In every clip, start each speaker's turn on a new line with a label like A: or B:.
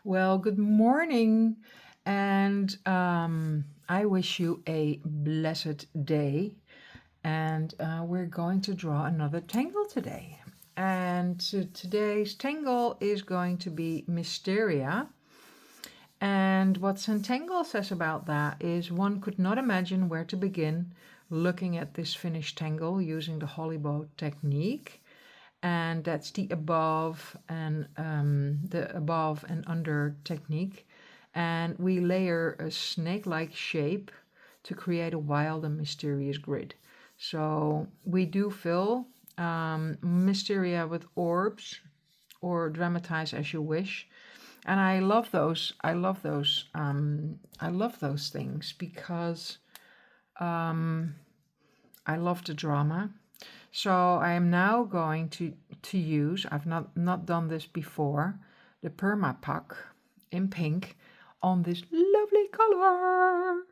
A: Well, good morning, and I wish you a blessed day. And we're going to draw another tangle today. And today's tangle is going to be Mysteria. And what Zentangle says about that is one could not imagine where to begin looking at this finished tangle using the holly bow technique. And that's the above and under technique. And we layer a snake-like shape to create a wild and mysterious grid. So we do fill Mysteria with orbs or dramatize as you wish. And I love those. I love those. I love those things because I love the drama. So I am now going to use, I've not done this before, the Perma Puck in pink on this lovely color.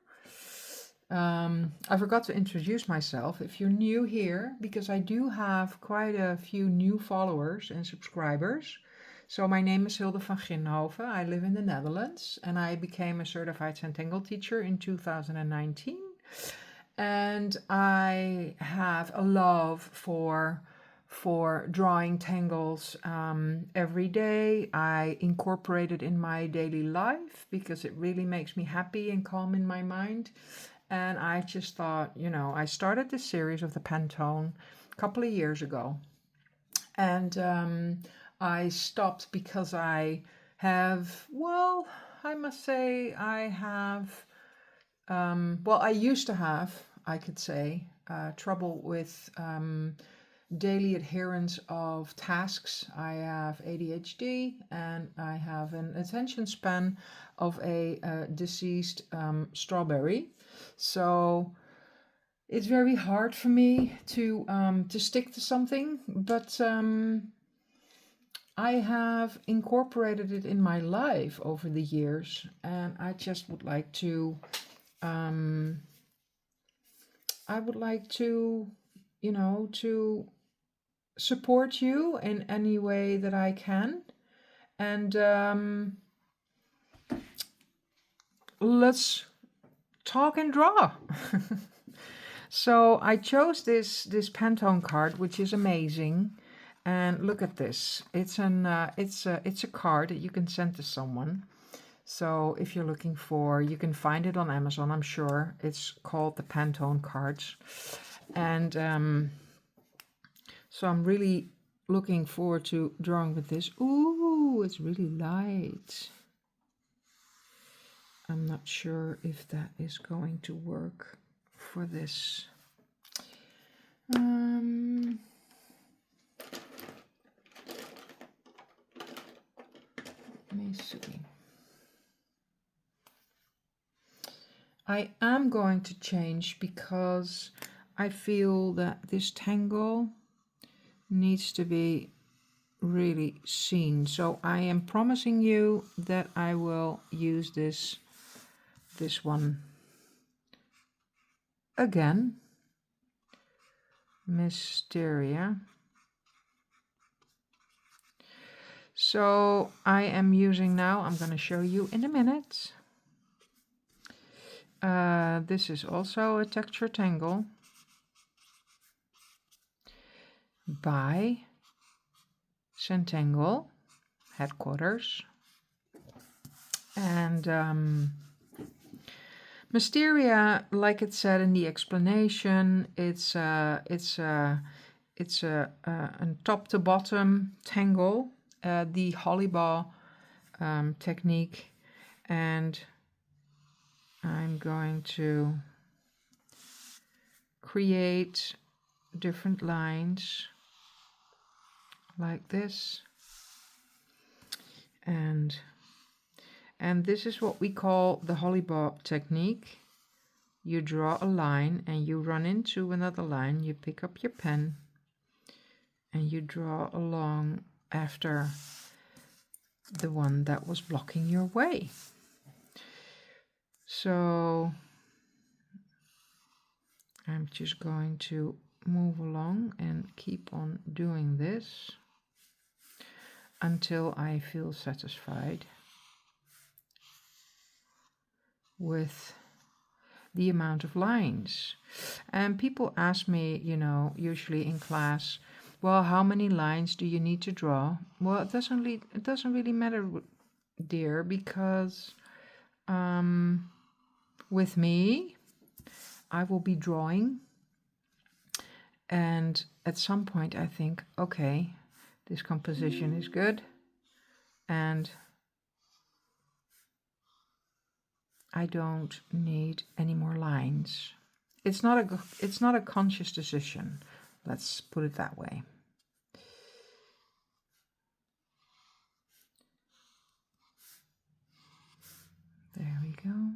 A: I forgot to introduce myself if you're new here, because I do have quite a few new followers and subscribers. So my name is Hilde van Ginhoven. I live in the Netherlands and I became a certified Zentangle teacher in 2019. And I have a love for drawing tangles every day. I incorporate it in my daily life because it really makes me happy and calm in my mind. And I just thought, I started this series of the Pantone a couple of years ago. And I stopped because I have, well, I must say I have, I used to have, I could say, trouble with daily adherence of tasks. I have ADHD and I have an attention span of a deceased strawberry. So it's very hard for me to stick to something, but I have incorporated it in my life over the years, and I just would like to to support you in any way that I can. And let's talk and draw. So I chose this Pantone card, which is amazing. And look at this. It's a card that you can send to someone. So if you're looking for, you can find it on Amazon, I'm sure. It's called the Pantone cards. And so I'm really looking forward to drawing with this. Ooh, it's really light. I'm not sure if that is going to work for this. Let me see. I am going to change because I feel that this tangle needs to be really seen. So I am promising you that I will use this one again. Mysteria. So I am using now, I'm going to show you in a minute. This is also a texture tangle by Zentangle headquarters. And Mysteria, like it said in the explanation, it's a top to bottom tangle, the holly bow technique, and I'm going to create different lines like this, and this is what we call the holly bow technique. You draw a line and you run into another line, you pick up your pen and you draw along after the one that was blocking your way. So I'm just going to move along and keep on doing this until I feel satisfied. with the amount of lines. And people ask me, you know, usually in class, well, how many lines do you need to draw? Well, it doesn't really matter, dear, because with me, I will be drawing, and at some point I think, okay, this composition is good, and I don't need any more lines. It's not a conscious decision. Let's put it that way. There we go.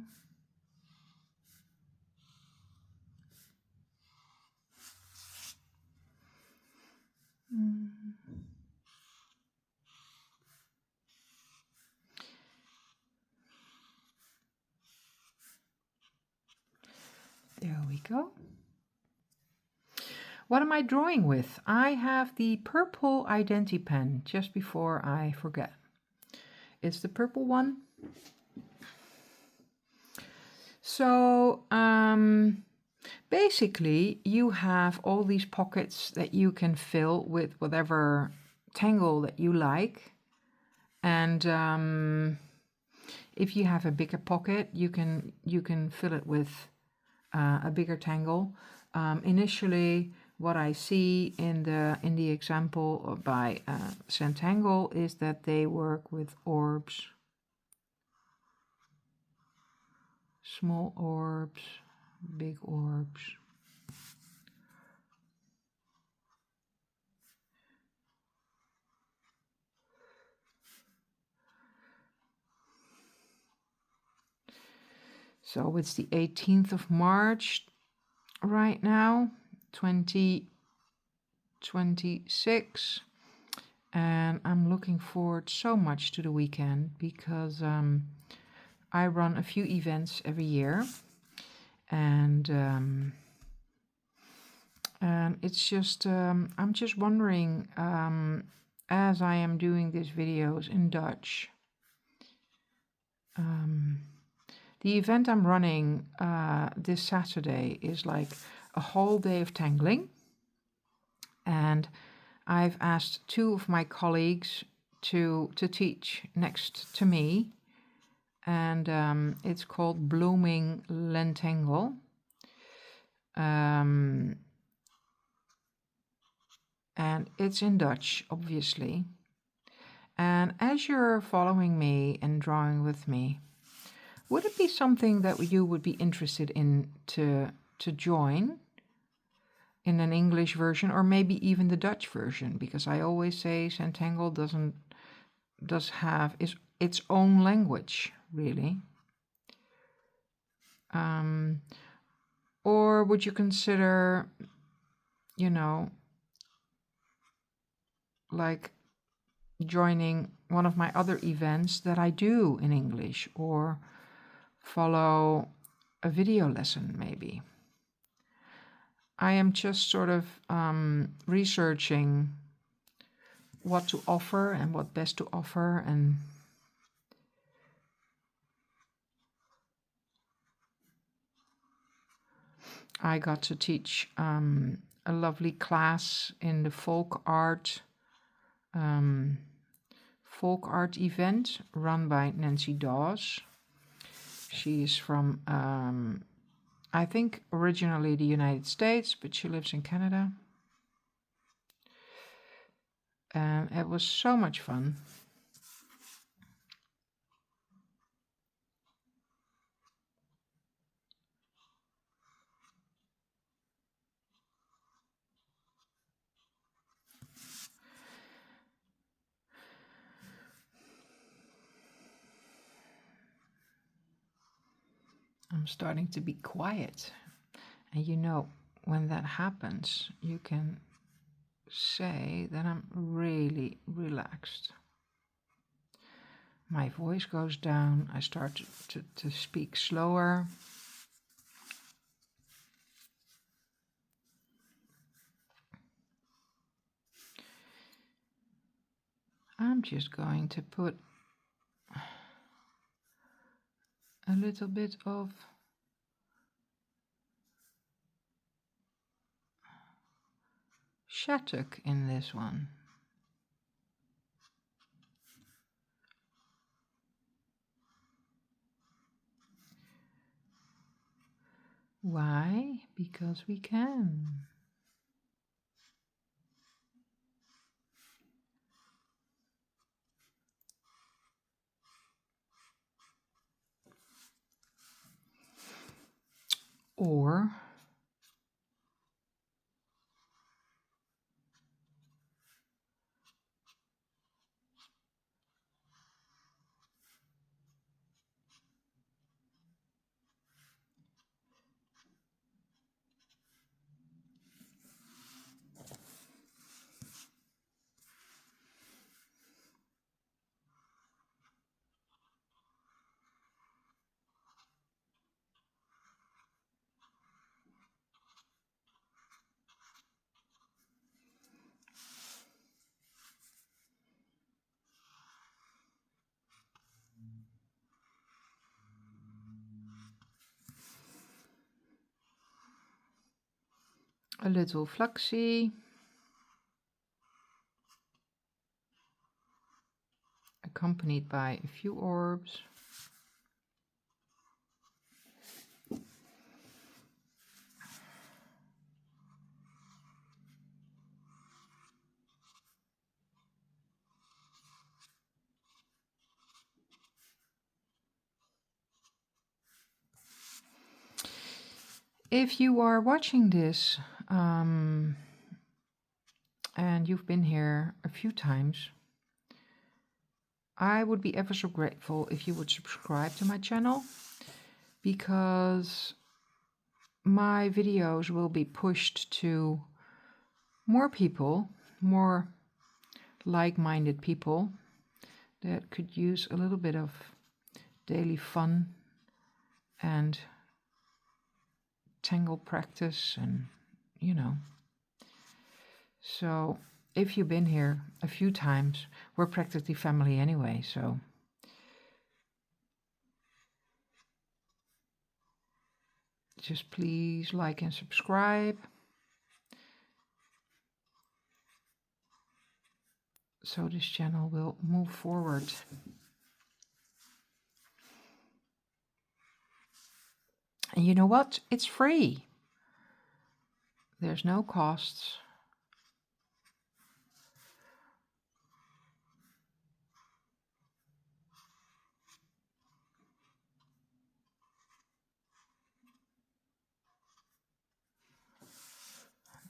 A: There we go. What am I drawing with? I have the purple Identi pen, just before I forget. It's the purple one. So basically you have all these pockets that you can fill with whatever tangle that you like. And if you have a bigger pocket, you can fill it with a bigger tangle. Initially, what I see in the example by Zentangle is that they work with orbs, small orbs, big orbs. So it's the 18th of March right now, 2026. And I'm looking forward so much to the weekend because I run a few events every year. And it's just, I'm just wondering, as I am doing these videos in Dutch, the event I'm running this Saturday is like a whole day of tangling. And I've asked 2 of my colleagues to teach next to me. And it's called Blooming Zentangle. And it's in Dutch, obviously. And as you're following me and drawing with me, would it be something that you would be interested in to join in an English version, or maybe even the Dutch version? Because I always say Zentangle does have its own language, really. Or would you consider, you know, like joining one of my other events that I do in English, or follow a video lesson maybe? I am just sort of researching what to offer and what best to offer, and I got to teach a lovely class in the folk art event run by Nancy Dawes. She is from, I think, originally the United States, but she lives in Canada. And it was so much fun. I'm starting to be quiet. And you know, when that happens, you can say that I'm really relaxed. My voice goes down. I start to speak slower. I'm just going to put a little bit of shattuck in this one. Why? Because we can. Or a little fluxy, accompanied by a few orbs. If you are watching this and you've been here a few times, I would be ever so grateful if you would subscribe to my channel, because my videos will be pushed to more people, more like-minded people that could use a little bit of daily fun and tangle practice, and you know. So if you've been here a few times, we're practically family anyway, so just please like and subscribe so this channel will move forward. And you know what? It's free. There's no costs.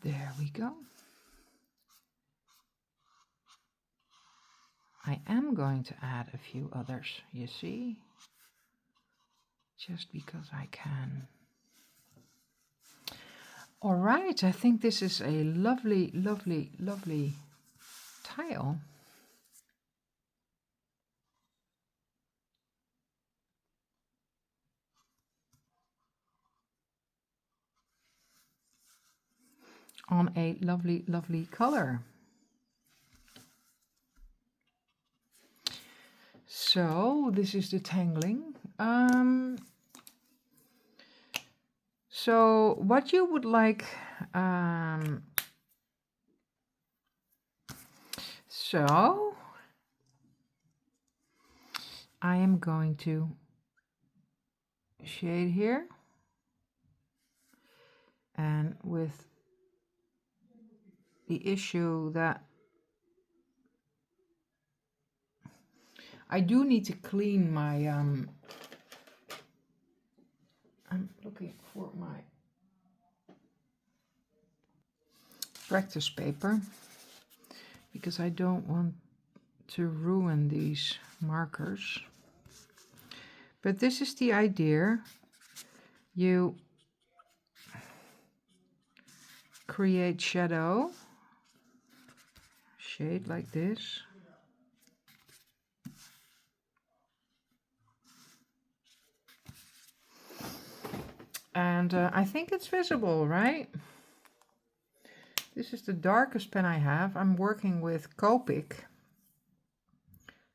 A: There we go. I am going to add a few others, you see, just because I can. All right, I think this is a lovely, lovely, lovely tile. On a lovely, lovely color. So this is the tangling. So what you would like, so I am going to shade here, and with the issue that I do need to clean my, I'm looking for my practice paper, because I don't want to ruin these markers. But this is the idea. You create shadow, shade like this. And I think it's visible, right? This is the darkest pen I have. I'm working with Copic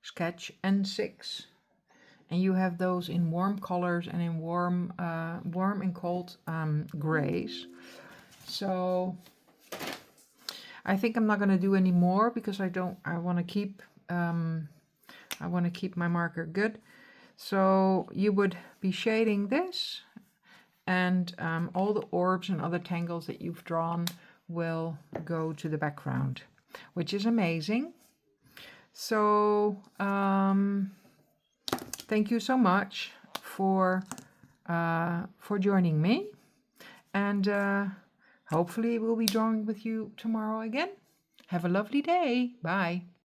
A: Sketch N6. And you have those in warm colors and in warm and cold grays. So I think I'm not going to do any more because I want to keep my marker good. So you would be shading this, and all the orbs and other tangles that you've drawn will go to the background, which is amazing. So thank you so much for joining me, and hopefully we'll be drawing with you tomorrow again. Have a lovely day. Bye.